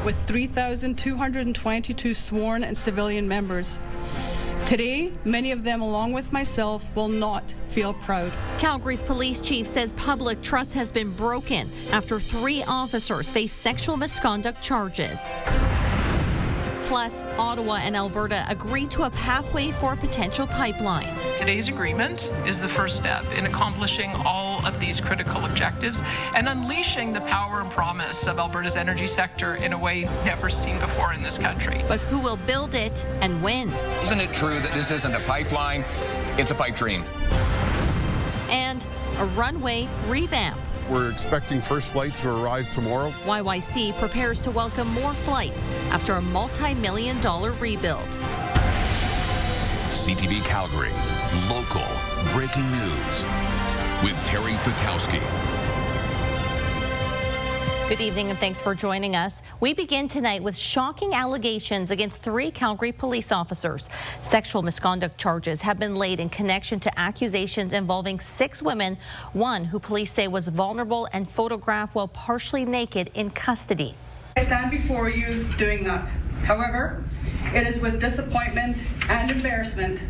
with 3,222 sworn and civilian members. Today, many of them, along with myself, will not feel proud. Calgary's police chief says public trust has been broken after 3 officers face sexual misconduct charges. Plus, Ottawa and Alberta agree to a pathway for a potential pipeline. Today's agreement is the first step in accomplishing all of these critical objectives and unleashing the power and promise of Alberta's energy sector in a way never seen before in this country. But who will build it and when? Isn't it true that this isn't a pipeline, it's a pipe dream? And a runway revamp. We're expecting first flight to arrive tomorrow. YYC prepares to welcome more flights after a multi-million-dollar rebuild. CTV Calgary, local breaking news with Terry Fikowski. Good evening and thanks for joining us. We begin tonight with shocking allegations against 3 Calgary police officers. Sexual misconduct charges have been laid in connection to accusations involving 6 women, one who police say was vulnerable and photographed while partially naked in custody. I stand before you doing that. However, it is with disappointment and embarrassment.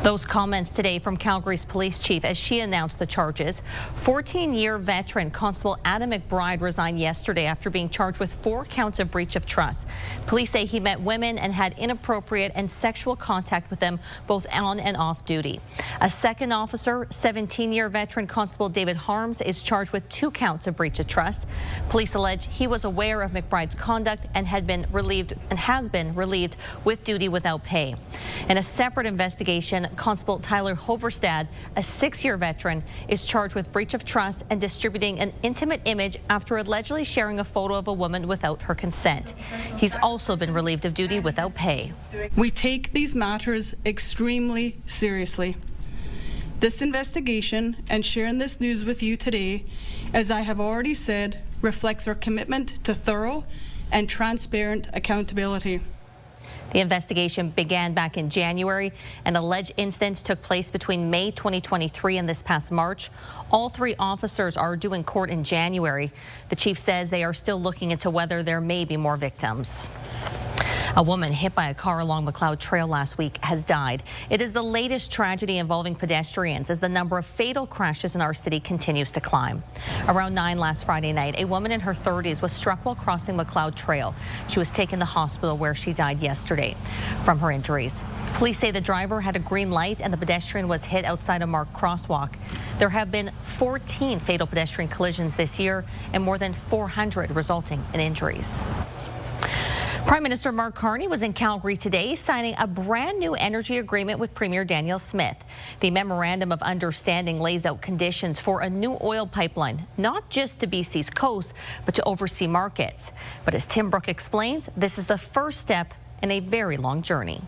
Those comments today from Calgary's police chief as she announced the charges. 14-year veteran Constable Adam McBride resigned yesterday after being charged with 4 counts of breach of trust. Police say he met women and had inappropriate and sexual contact with them both on and off duty. A second officer, 17-year veteran Constable David Harms, is charged with 2 counts of breach of trust. Police allege he was aware of McBride's conduct and has been relieved with duty without pay. In a separate investigation, Constable Tyler Hoverstad, a 6-year veteran, is charged with breach of trust and distributing an intimate image after allegedly sharing a photo of a woman without her consent. He's also been relieved of duty without pay. We take these matters extremely seriously. This investigation and sharing this news with you today, as I have already said, reflects our commitment to thorough and transparent accountability. The investigation began back in January. An alleged incident took place between May 2023 and this past March. All 3 officers are due in court in January. The chief says they are still looking into whether there may be more victims. A woman hit by a car along McLeod Trail last week has died. It is the latest tragedy involving pedestrians as the number of fatal crashes in our city continues to climb. Around 9 last Friday night, a woman in her 30s was struck while crossing McLeod Trail. She was taken to hospital where she died yesterday from her injuries. Police say the driver had a green light and the pedestrian was hit outside a marked crosswalk. There have been 14 fatal pedestrian collisions this year and more than 400 resulting in injuries. Prime Minister Mark Carney was in Calgary today signing a brand new energy agreement with Premier Danielle Smith. The Memorandum of Understanding lays out conditions for a new oil pipeline, not just to BC's coast, but to oversea markets. But as Tim Brook explains, this is the first step in a very long journey.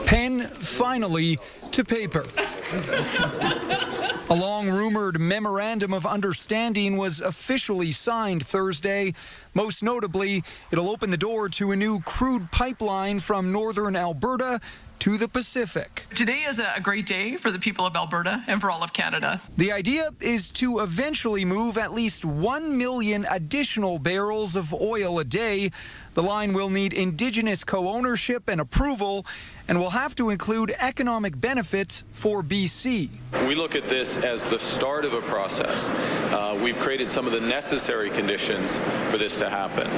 Pen finally to paper. A long-rumored Memorandum of Understanding was officially signed Thursday. Most notably, it'll open the door to a new crude pipeline from northern Alberta to the Pacific. Today is a great day for the people of Alberta and for all of Canada. The idea is to eventually move at least 1 million additional barrels of oil a day. The line will need Indigenous co-ownership and approval and will have to include economic benefit for BC. We look at this as the start of a process. We've created some of the necessary conditions for this to happen,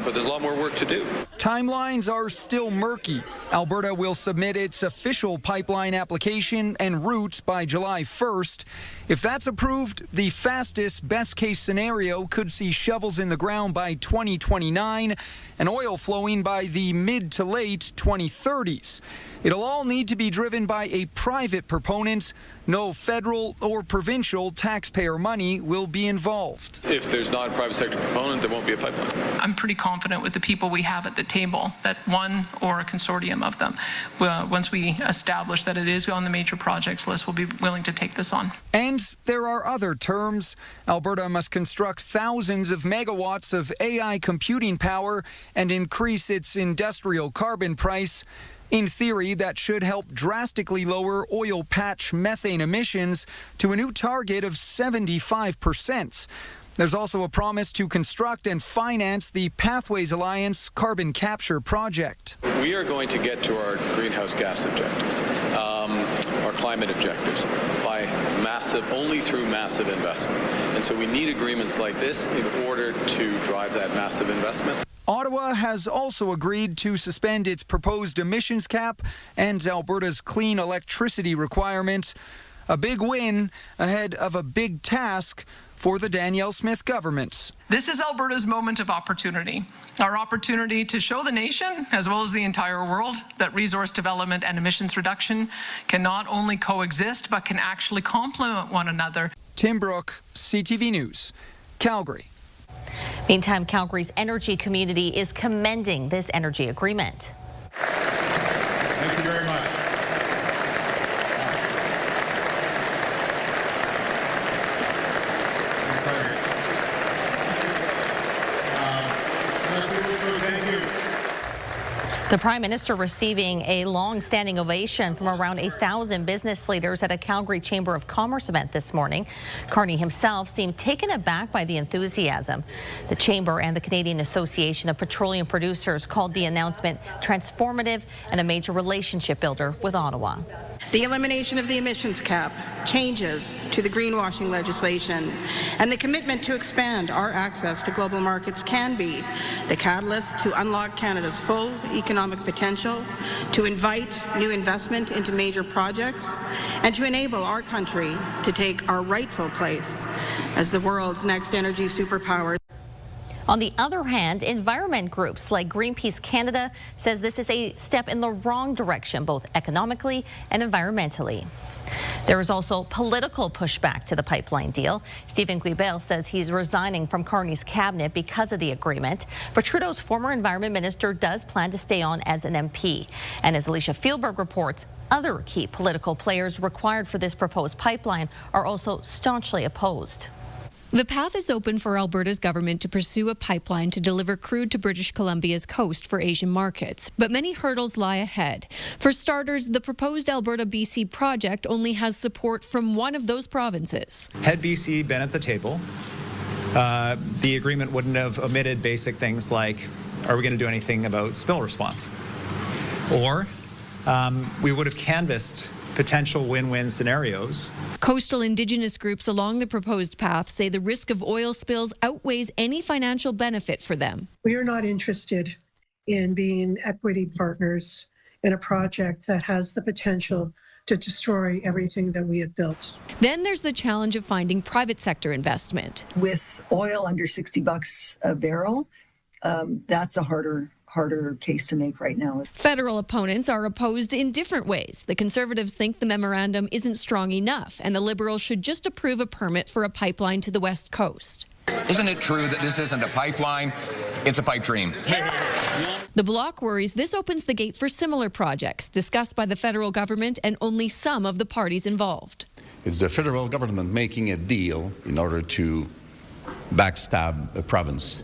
but there's a lot more work to do. Timelines are still murky. Alberta will submit its official pipeline application and route by July 1st. If that's approved, the fastest best-case scenario could see shovels in the ground by 2029 and oil flowing by the mid to late 2030s. It'll all need to be driven by a private proponent. No federal or provincial taxpayer money will be involved. If there's not a private sector proponent, there won't be a pipeline. I'm pretty confident with the people we have at the table that one or a consortium of them, once we establish that it is on the major projects list, will be willing to take this on. And there are other terms. Alberta must construct thousands of megawatts of AI computing power and increase its industrial carbon price. In theory, that should help drastically lower oil patch methane emissions to a new target of 75%. There's also a promise to construct and finance the Pathways Alliance carbon capture project. We are going to get to our greenhouse gas objectives, our climate objectives, by only through massive investment. And so we need agreements like this in order to drive that massive investment. Ottawa has also agreed to suspend its proposed emissions cap and Alberta's clean electricity requirement. A big win ahead of a big task for the Danielle Smith government. This is Alberta's moment of opportunity, our opportunity to show the nation, as well as the entire world, that resource development and emissions reduction can not only coexist, but can actually complement one another. Tim Brooke, CTV News, Calgary. Meantime, Calgary's energy community is commending this energy agreement. Thank you very much. The Prime Minister receiving a long-standing ovation from around 1,000 business leaders at a Calgary Chamber of Commerce event this morning. Carney himself seemed taken aback by the enthusiasm. The Chamber and the Canadian Association of Petroleum Producers called the announcement transformative and a major relationship builder with Ottawa. The elimination of the emissions cap, changes to the greenwashing legislation, and the commitment to expand our access to global markets can be the catalyst to unlock Canada's full economic potential, to invite new investment into major projects, and to enable our country to take our rightful place as the world's next energy superpower. On the other hand, environment groups like Greenpeace Canada says this is a step in the wrong direction, both economically and environmentally. There is also political pushback to the pipeline deal. Stephen Guibel says he's resigning from Carney's cabinet because of the agreement. But Trudeau's former environment minister does plan to stay on as an MP. And as Alicia Fieldberg reports, other key political players required for this proposed pipeline are also staunchly opposed. The path is open for Alberta's government to pursue a pipeline to deliver crude to British Columbia's coast for Asian markets, but many hurdles lie ahead. For starters, the proposed Alberta-BC project only has support from one of those provinces. Had BC been at the table, the agreement wouldn't have omitted basic things like, are we going to do anything about spill response? Or we would have canvassed potential win-win scenarios. Coastal Indigenous groups along the proposed path say the risk of oil spills outweighs any financial benefit for them. We are not interested in being equity partners in a project that has the potential to destroy everything that we have built. Then there's the challenge of finding private sector investment. With oil under $60 a barrel, that's a harder case to make right now. Federal opponents are opposed in different ways. The Conservatives think the memorandum isn't strong enough, and the Liberals should just approve a permit for a pipeline to the West Coast. Isn't it true that this isn't a pipeline, it's a pipe dream? The Bloc worries this opens the gate for similar projects discussed by the federal government and only some of the parties involved. It's the federal government making a deal in order to backstab a province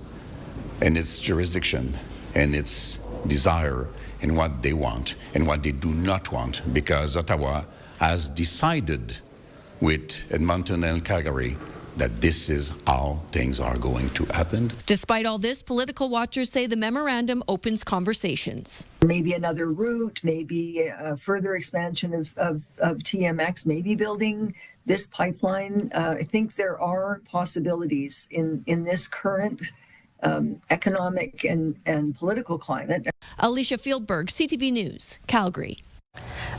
and its jurisdiction and its desire and what they want and what they do not want, because Ottawa has decided with Edmonton and Calgary that this is how things are going to happen. Despite all this, political watchers say the memorandum opens conversations. Maybe another route, maybe a further expansion of TMX, maybe building this pipeline. I think there are possibilities in this current economic and political climate. Alicia Fieldberg, CTV News, Calgary.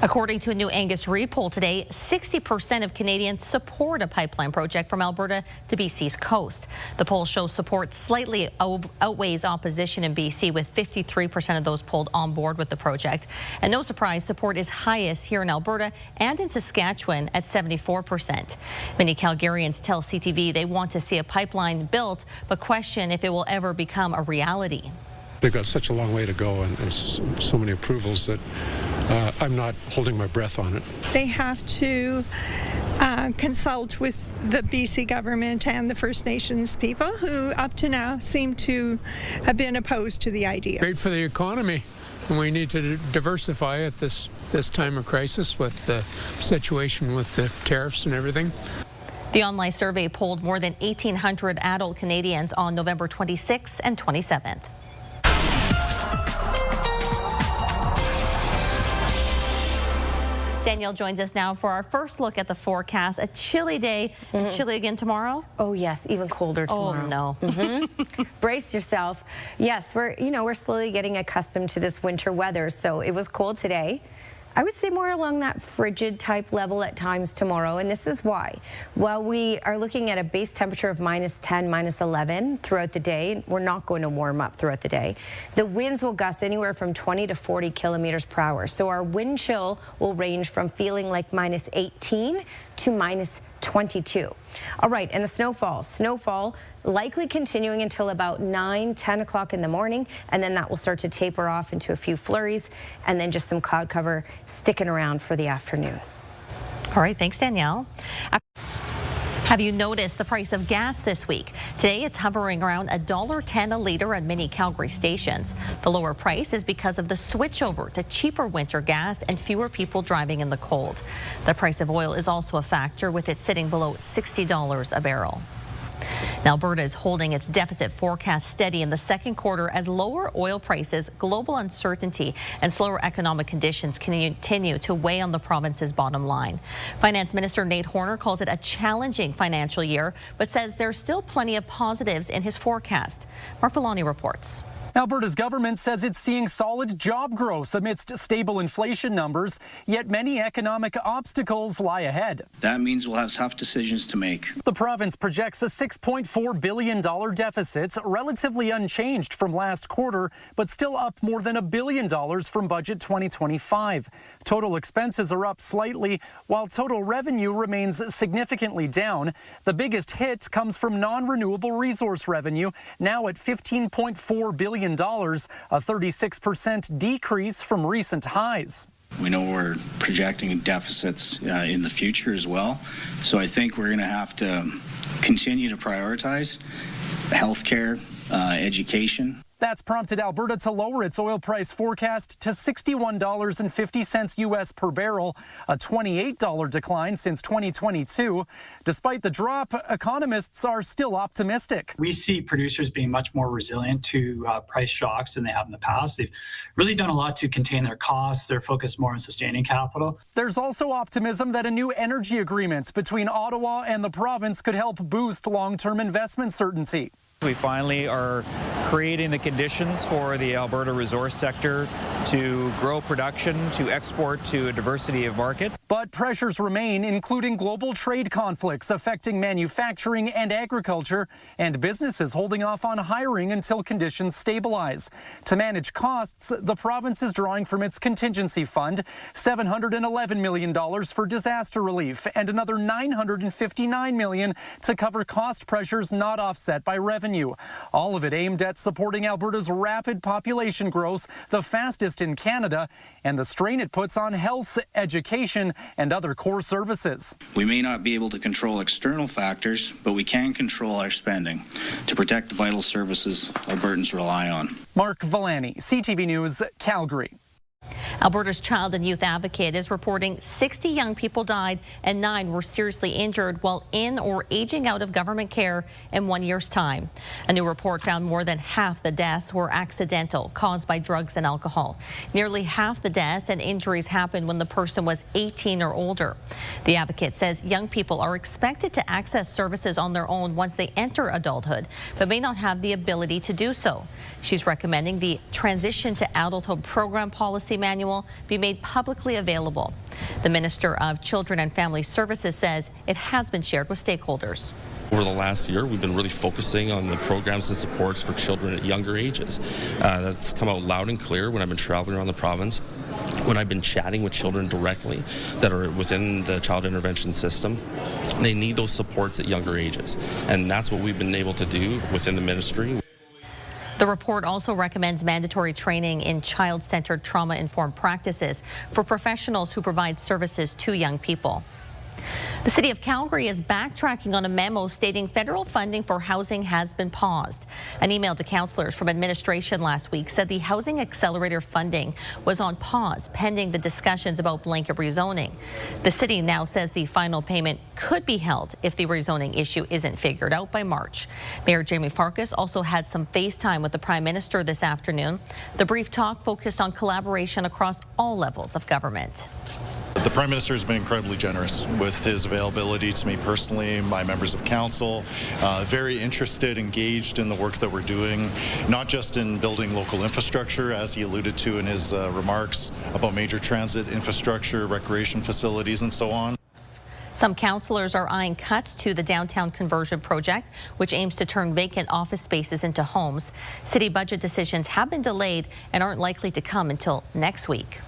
According to a new Angus Reid poll today, 60% of Canadians support a pipeline project from Alberta to BC's coast. The poll shows support slightly outweighs opposition in BC, with 53% of those polled on board with the project. And no surprise, support is highest here in Alberta and in Saskatchewan at 74%. Many Calgarians tell CTV they want to see a pipeline built, but question if it will ever become a reality. They've got such a long way to go and so many approvals that I'm not holding my breath on it. They have to consult with the BC government and the First Nations people, who up to now seem to have been opposed to the idea. Great for the economy. We need to diversify at this time of crisis with the situation with the tariffs and everything. The online survey polled more than 1,800 adult Canadians on November 26th and 27th. Danielle joins us now for our first look at the forecast. A chilly day. Chilly again tomorrow? Oh yes, even colder tomorrow. Oh no. Brace yourself. Yes, we're slowly getting accustomed to this winter weather. So it was cold today. I would say more along that frigid type level at times tomorrow, and this is why. While we are looking at a base temperature of -10, -11 throughout the day, we're not going to warm up throughout the day. The winds will gust anywhere from 20 to 40 kilometers per hour. So our wind chill will range from feeling like -18 to -22. All right, and the snowfall likely continuing until about 9, 10 o'clock in the morning, and then that will start to taper off into a few flurries, and then just some cloud cover sticking around for the afternoon. All right, thanks, Danielle. Have you noticed the price of gas this week? Today, it's hovering around $1.10 a litre at many Calgary stations. The lower price is because of the switchover to cheaper winter gas and fewer people driving in the cold. The price of oil is also a factor, with it sitting below $60 a barrel. Now, Alberta is holding its deficit forecast steady in the second quarter as lower oil prices, global uncertainty, and slower economic conditions continue to weigh on the province's bottom line. Finance Minister Nate Horner calls it a challenging financial year, but says there's still plenty of positives in his forecast. Mark Villani reports. Alberta's government says it's seeing solid job growth amidst stable inflation numbers, yet many economic obstacles lie ahead. That means we'll have tough decisions to make. The province projects a $6.4 billion deficit, relatively unchanged from last quarter, but still up more than $1 billion from budget 2025. Total expenses are up slightly, while total revenue remains significantly down. The biggest hit comes from non-renewable resource revenue, now at $15.4 billion, a 36% decrease from recent highs. We know we're projecting deficits in the future as well, so I think we're going to have to continue to prioritize healthcare, education. That's prompted Alberta to lower its oil price forecast to $61.50 U.S. per barrel, a $28 decline since 2022. Despite the drop, economists are still optimistic. We see producers being much more resilient to price shocks than they have in the past. They've really done a lot to contain their costs. They're focused more on sustaining capital. There's also optimism that a new energy agreement between Ottawa and the province could help boost long-term investment certainty. We finally are creating the conditions for the Alberta resource sector to grow production, to export to a diversity of markets. But pressures remain, including global trade conflicts affecting manufacturing and agriculture, and businesses holding off on hiring until conditions stabilize. To manage costs, the province is drawing from its contingency fund $711 million for disaster relief and another $959 million to cover cost pressures not offset by revenue. All of it aimed at supporting Alberta's rapid population growth, the fastest in Canada, and the strain it puts on health, education, and other core services. We may not be able to control external factors, but we can control our spending to protect the vital services Albertans rely on. Mark Villani, CTV News, Calgary. Alberta's Child and Youth Advocate is reporting 60 young people died and 9 were seriously injured while in or aging out of government care in 1 year's time. A new report found more than half the deaths were accidental, caused by drugs and alcohol. Nearly half the deaths and injuries happened when the person was 18 or older. The advocate says young people are expected to access services on their own once they enter adulthood, but may not have the ability to do so. She's recommending the Transition to Adulthood Program Policy Manual be made publicly available. The Minister of Children and Family Services says it has been shared with stakeholders. Over the last year, we've been really focusing on the programs and supports for children at younger ages. That's come out loud and clear when I've been traveling around the province, when I've been chatting with children directly that are within the child intervention system. They need those supports at younger ages, and that's what we've been able to do within the ministry. The report also recommends mandatory training in child-centered trauma-informed practices for professionals who provide services to young people. The City of Calgary is backtracking on a memo stating federal funding for housing has been paused. An email to councillors from administration last week said the Housing Accelerator funding was on pause pending the discussions about blanket rezoning. The city now says the final payment could be held if the rezoning issue isn't figured out by March. Mayor Jamie Farkas also had some FaceTime with the Prime Minister this afternoon. The brief talk focused on collaboration across all levels of government. The Prime Minister has been incredibly generous with his availability to me personally, my members of council, very interested, engaged in the work that we're doing, not just in building local infrastructure, as he alluded to in his remarks about major transit infrastructure, recreation facilities, and so on. Some councillors are eyeing cuts to the downtown conversion project, which aims to turn vacant office spaces into homes. City budget decisions have been delayed and aren't likely to come until next week.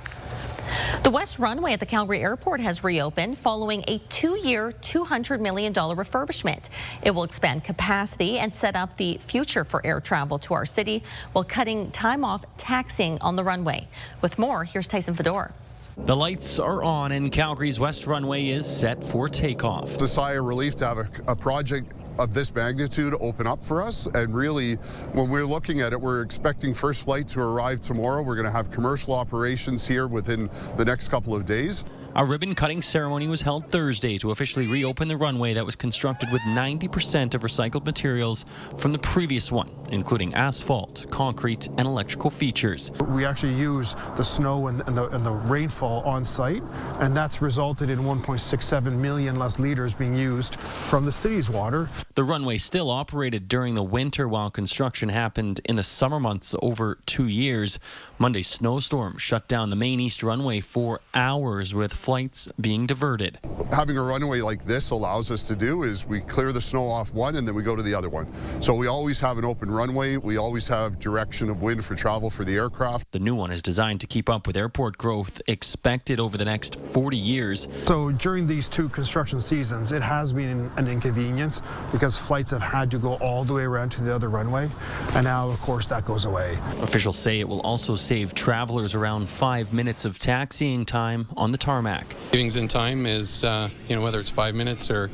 The West Runway at the Calgary Airport has reopened following a 2-year, $200 million refurbishment. It will expand capacity and set up the future for air travel to our city while cutting time off taxiing on the runway. With more, here's Tyson Fedor. The lights are on and Calgary's West Runway is set for takeoff. It's a sigh of relief to have a project of this magnitude open up for us, and really when we're looking at it, we're expecting first flight to arrive tomorrow. We're going to have commercial operations here within the next couple of days. A ribbon-cutting ceremony was held Thursday to officially reopen the runway that was constructed with 90% of recycled materials from the previous one, including asphalt, concrete, and electrical features. We actually use the snow and the rainfall on site, and that's resulted in 1.67 million less liters being used from the city's water. The runway still operated during the winter while construction happened in the summer months over 2 years. Monday's snowstorm shut down the main east runway for hours with flights being diverted. Having a runway like this allows us to do is we clear the snow off one and then we go to the other one. So we always have an open runway. We always have direction of wind for travel for the aircraft. The new one is designed to keep up with airport growth expected over the next 40 years. So during these 2 construction seasons, it has been an inconvenience because flights have had to go all the way around to the other runway. And now, of course, that goes away. Officials say it will also save travelers around 5 minutes of taxiing time on the tarmac. Savings in time is, whether it's 5 minutes or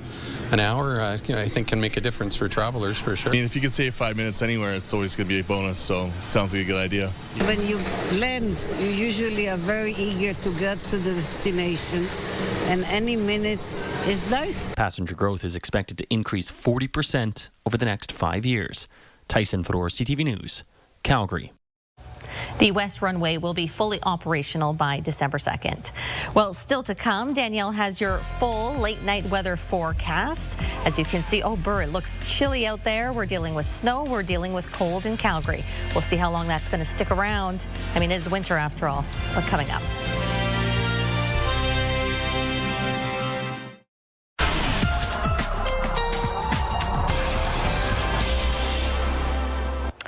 an hour, I think can make a difference for travelers for sure. I mean, if you can save 5 minutes anywhere, it's always going to be a bonus, so it sounds like a good idea. When you land, you usually are very eager to get to the destination, and any minute is nice. Passenger growth is expected to increase 40% over the next 5 years. Tyson Fedor, CTV News, Calgary. The West Runway will be fully operational by December 2nd. Well, still to come, Danielle has your full late night weather forecast. As you can see, it looks chilly out there. We're dealing with snow. We're dealing with cold in Calgary. We'll see how long that's going to stick around. I mean, it is winter after all, but coming up.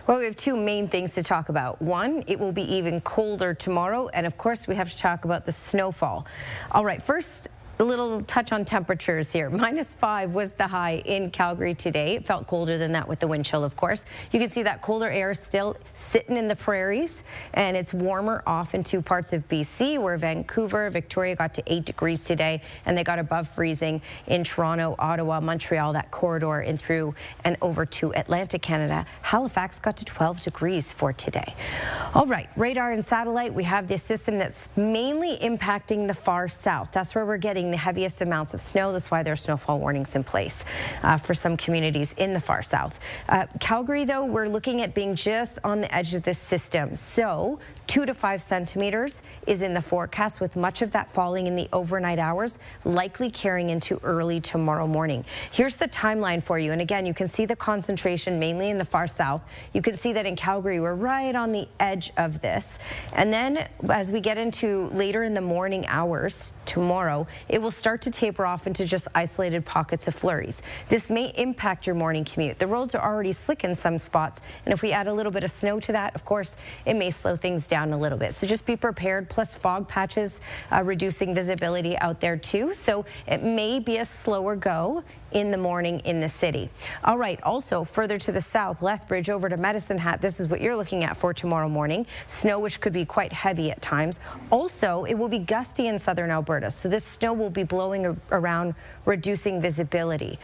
Well, we have 2 main things to talk about. One, it will be even colder tomorrow. And of course, we have to talk about the snowfall. All right, first, a little touch on temperatures here. -5 was the high in Calgary today. It felt colder than that with the wind chill, of course. You can see that colder air still sitting in the prairies, and it's warmer off in 2 parts of BC, where Vancouver, Victoria got to 8 degrees today, and they got above freezing in Toronto, Ottawa, Montreal, that corridor in through and over to Atlantic Canada. Halifax got to 12 degrees for today. All right, radar and satellite, we have this system that's mainly impacting the far south. That's where we're getting the heaviest amounts of snow. That's why there are snowfall warnings in place for some communities in the far south. Calgary, though, we're looking at being just on the edge of this system. So 2 to 5 centimeters is in the forecast, with much of that falling in the overnight hours, likely carrying into early tomorrow morning. Here's the timeline for you. And again, you can see the concentration mainly in the far south. You can see that in Calgary, we're right on the edge of this. And then as we get into later in the morning hours tomorrow, it will start to taper off into just isolated pockets of flurries. This may impact your morning commute. The roads are already slick in some spots, and if we add a little bit of snow to that, of course, it may slow things down a little bit. So just be prepared, plus fog patches reducing visibility out there too. So it may be a slower go in the morning in the city. All right, also further to the south, Lethbridge over to Medicine Hat, this is what you're looking at for tomorrow morning. Snow, which could be quite heavy at times. Also, it will be gusty in southern Alberta, so this snow will will be blowing around, reducing visibility.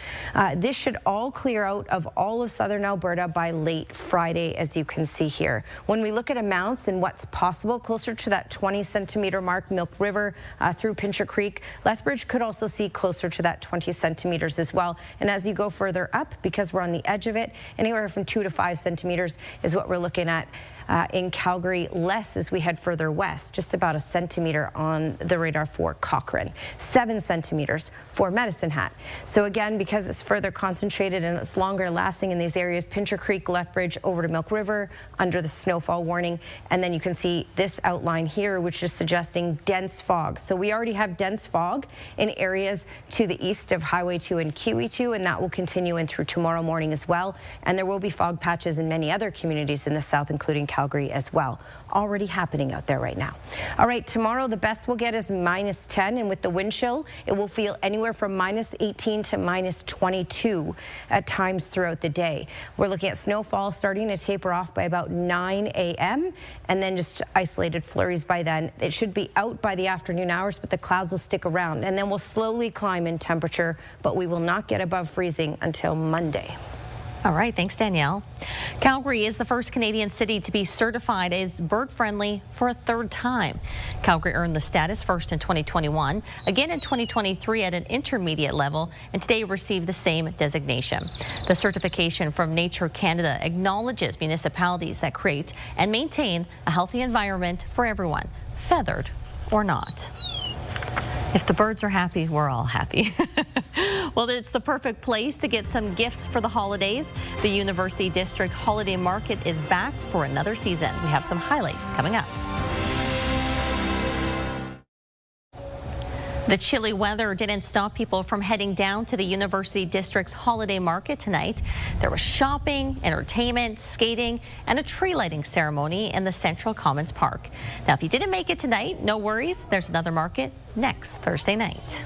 This should all clear out of all of southern Alberta by late Friday, as you can see here. When we look at amounts and what's possible, closer to that 20-centimeter mark, Milk River through Pincher Creek, Lethbridge could also see closer to that 20 centimeters as well. And as you go further up, because we're on the edge of it, anywhere from 2 to 5 centimeters is what we're looking at in Calgary, less as we head further west, just about a centimeter on the radar for Cochrane, 7 centimeters for Medicine Hat. So again, because it's further concentrated and it's longer lasting in these areas, Pincher Creek, Lethbridge, over to Milk River, under the snowfall warning. And then you can see this outline here, which is suggesting dense fog. So we already have dense fog in areas to the east of Highway 2 and Kiwi 2, and that will continue in through tomorrow morning as well. And there will be fog patches in many other communities in the south, including Calgary as well. Already happening out there right now. All right, tomorrow the best we'll get is -10, and with the wind chill, it will feel anywhere from -18 to -22 at times throughout the day. We're looking at snowfall starting to taper off by about 9 a.m. and then just isolated flurries by then. It should be out by the afternoon hours, but the clouds will stick around, and then we'll slowly climb in temperature, but we will not get above freezing until Monday. All right, thanks, Danielle. Calgary is the first Canadian city to be certified as bird-friendly for a third time. Calgary earned the status first in 2021, again in 2023 at an intermediate level, and today received the same designation. The certification from Nature Canada acknowledges municipalities that create and maintain a healthy environment for everyone, feathered or not. If the birds are happy, we're all happy. Well, it's the perfect place to get some gifts for the holidays. The University District Holiday Market is back for another season. We have some highlights coming up. The chilly weather didn't stop people from heading down to the University District's Holiday Market tonight. There was shopping, entertainment, skating, and a tree lighting ceremony in the Central Commons Park. Now, if you didn't make it tonight, no worries. There's another market next Thursday night.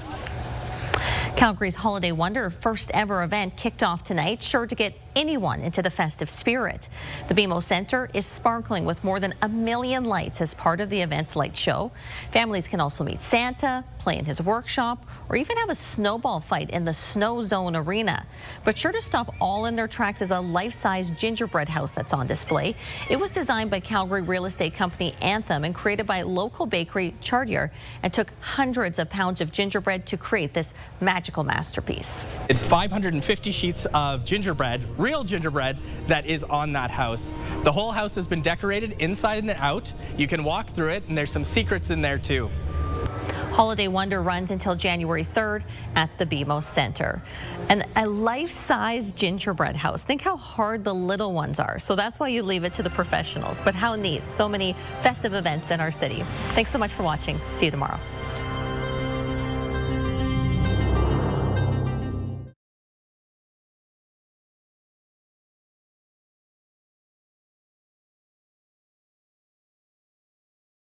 Calgary's Holiday Wonder first ever event kicked off tonight, sure to get anyone into the festive spirit. The BMO Centre is sparkling with more than 1 million lights as part of the event's light show. Families can also meet Santa, play in his workshop, or even have a snowball fight in the Snow Zone Arena. But sure to stop all in their tracks is a life-size gingerbread house that's on display. It was designed by Calgary real estate company Anthem and created by local bakery Chartier, and took hundreds of pounds of gingerbread to create this magical masterpiece. 550 sheets of gingerbread, real gingerbread, that is on that house. The whole house has been decorated inside and out. You can walk through it, and there's some secrets in there too. Holiday Wonder runs until January 3rd at the BMO Centre. And a life-size gingerbread house. Think how hard the little ones are. So that's why you leave it to the professionals. But how neat. So many festive events in our city. Thanks so much for watching. See you tomorrow.